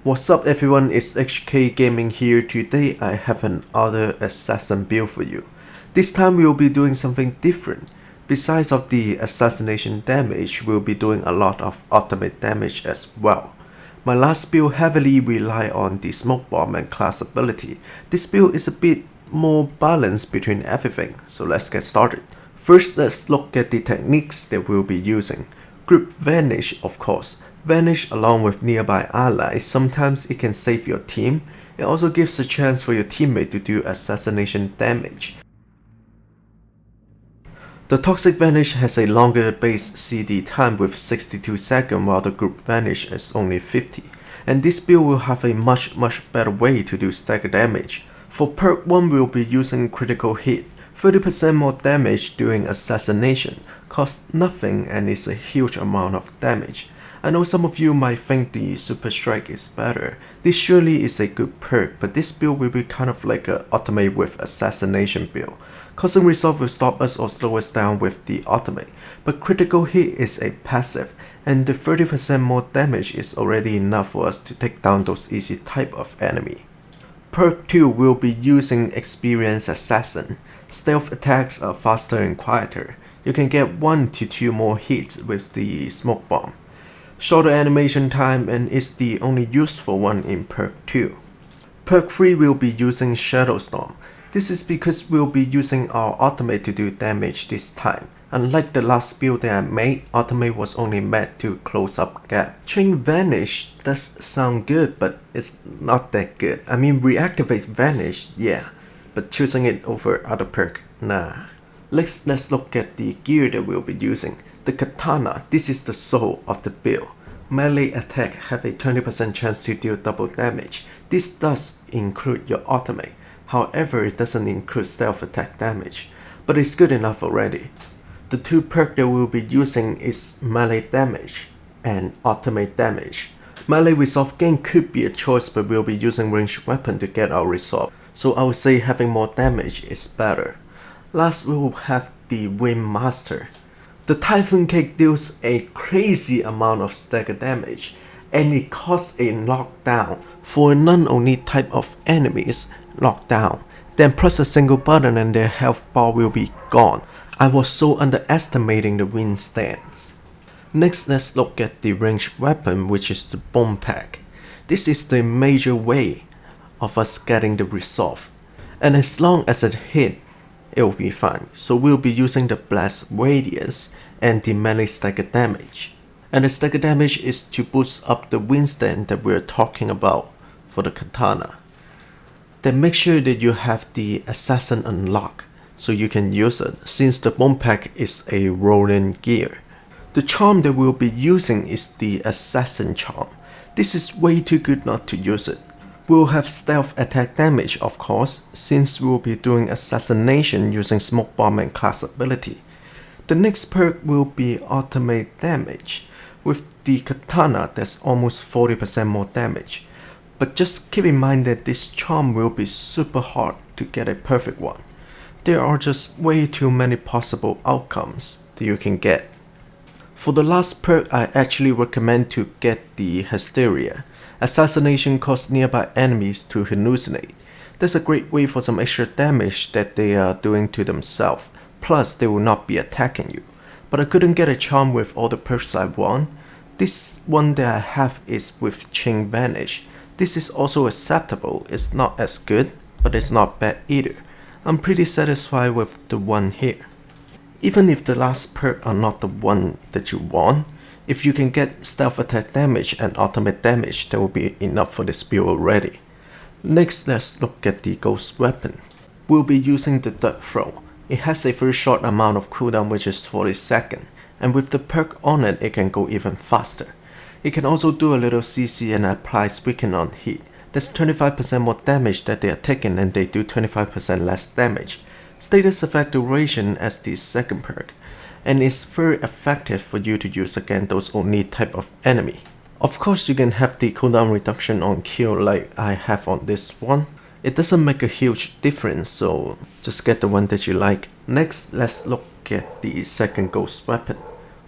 What's up everyone, it's HK Gaming here. Today I have another assassin build for you. This time we'll be doing something different. Besides of the assassination damage, we'll be doing a lot of ultimate damage as well. My last build heavily relied on the smoke bomb and class ability. This build is a bit more balanced between everything, so let's get started. First, let's look at the techniques that we'll be using. Group Vanish, of course. Vanish along with nearby allies, sometimes it can save your team. It also gives a chance for your teammate to do assassination damage. The Toxic Vanish has a longer base CD time with 62 seconds while the Group Vanish is only 50. And this build will have a much better way to do stagger damage. For perk 1 we'll be using critical hit. 30% more damage during assassination, costs nothing and is a huge amount of damage. I know some of you might think the Super Strike is better. This surely is a good perk, but this build will be kind of like an ultimate with assassination build. Causing resolve will stop us or slow us down with the ultimate, but critical hit is a passive, and the 30% more damage is already enough for us to take down those easy type of enemy. Perk 2 will be using Experienced Assassin. Stealth attacks are faster and quieter. You can get 1 to 2 more hits with the smoke bomb. Shorter animation time and is the only useful one in perk 2. Perk 3 will be using Shadow Storm. This is because we'll be using our ultimate to do damage this time. Unlike the last build that I made, ultimate was only meant to close up gap. Chain Vanish does sound good, but it's not that good. I mean, reactivate Vanish, yeah, but choosing it over other perk, nah. Let's look at the gear that we'll be using. The Katana, this is the soul of the build. Melee attack have a 20% chance to deal double damage. This does include your ultimate, however it doesn't include stealth attack damage, but it's good enough already. The two perks that we'll be using is melee damage and ultimate damage. Melee resolve gain could be a choice, but we'll be using ranged weapon to get our resolve, so I would say having more damage is better. Last we will have the Wind Master. The Typhoon Cake deals a crazy amount of stagger damage, and it costs a knockdown for a non-oni type of enemies knockdown. Then press a single button and their health bar will be gone. I was so underestimating the wind stance. Next, let's look at the ranged weapon, which is the Bomb Pack. This is the major way of us getting the resolve, and as long as it hit, it will be fine. So we'll be using the Blast Radius and the melee stagger damage. And the stagger damage is to boost up the wind stand that we're talking about for the Katana. Then make sure that you have the Assassin unlocked so you can use it, since the Bomb Pack is a rolling gear. The charm that we'll be using is the Assassin charm. This is way too good not to use it. We'll have stealth attack damage, of course, since we'll be doing assassination using smoke bomb and class ability. The next perk will be ultimate damage. With the Katana, there's almost 40% more damage. But just keep in mind that this charm will be super hard to get a perfect one. There are just way too many possible outcomes that you can get. For the last perk, I actually recommend to get the Hysteria. Assassination causes nearby enemies to hallucinate. That's a great way for some extra damage that they are doing to themselves. Plus, they will not be attacking you. But I couldn't get a charm with all the perks I want. This one that I have is with Chain Vanish. This is also acceptable. It's not as good, but it's not bad either. I'm pretty satisfied with the one here. Even if the last perk are not the one that you want, if you can get stealth attack damage and ultimate damage, that will be enough for this build already. Next, let's look at the Ghost Weapon. We'll be using the Dirt Throw. It has a very short amount of cooldown, which is 40 seconds, and with the perk on it, it can go even faster. It can also do a little CC and applies weaken on hit. That's 25% more damage that they are taking, and they do 25% less damage. Status effect duration as the second perk, and it's very effective for you to use against those only type of enemy. Of course, you can have the cooldown reduction on kill like I have on this one. It doesn't make a huge difference, so just get the one that you like. Next, let's look at the second Ghost Weapon.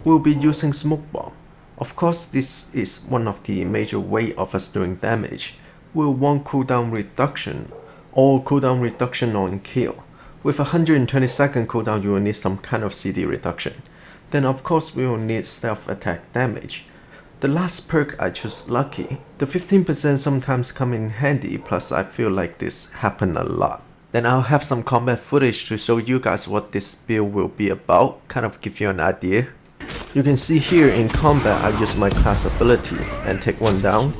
We'll be using Smoke Bomb. Of course, this is one of the major way of us doing damage. We'll want cooldown reduction or cooldown reduction on kill. With 120 second cooldown, you will need some kind of CD reduction. Then of course we will need stealth attack damage. The last perk I chose lucky. The 15% sometimes come in handy, plus I feel like this happen a lot. Then I'll have some combat footage to show you guys what this build will be about, kind of give you an idea. You can see here in combat I use my class ability and take one down.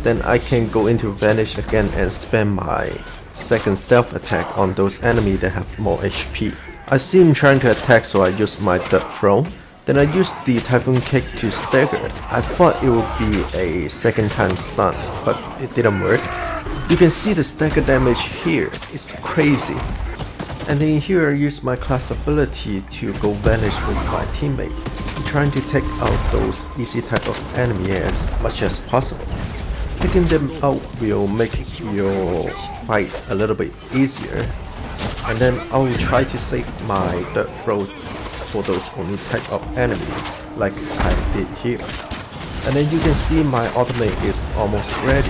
Then I can go into Vanish again and spam my second stealth attack on those enemies that have more HP. I see him trying to attack, so I use my dirt throw. Then I used the Typhoon Kick to stagger. I thought it would be a second time stun, but it didn't work. You can see the stagger damage here, it's crazy. And then here I use my class ability to go Vanish with my teammate, trying to take out those easy type of enemy as much as possible. Taking them out will make your fight a little bit easier. And then I will try to save my dirt throw for those only type of enemy, like I did here. And then you can see my ultimate is almost ready,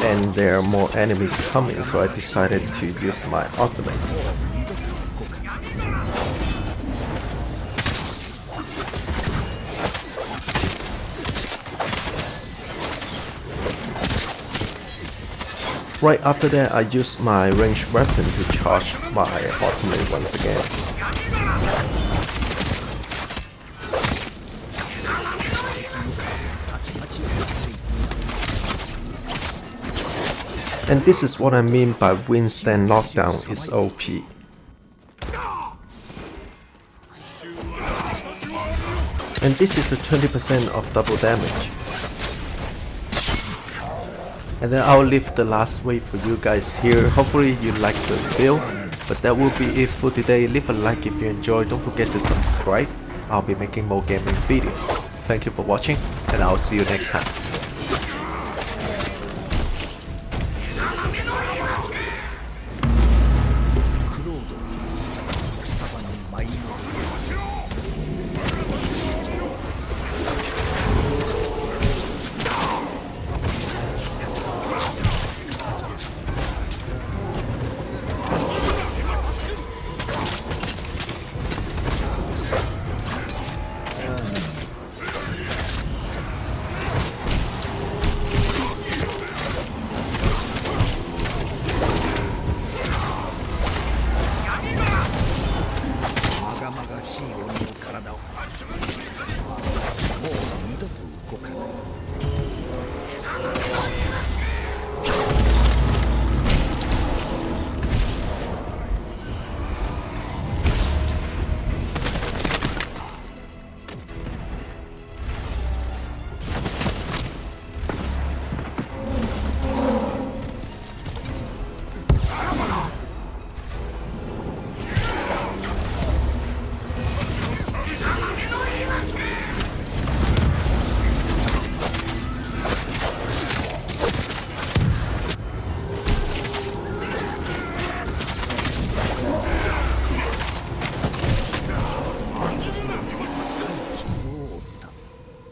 and there are more enemies coming, so I decided to use my ultimate. Right after that, I use my ranged weapon to charge my ultimate once again. And this is what I mean by Winston Lockdown is OP. And this is the 20% of double damage. And then I'll leave the last wave for you guys here. Hopefully you like the build. But that will be it for today. Leave a like if you enjoyed. Don't forget to subscribe. I'll be making more gaming videos. Thank you for watching, and I'll see you next time.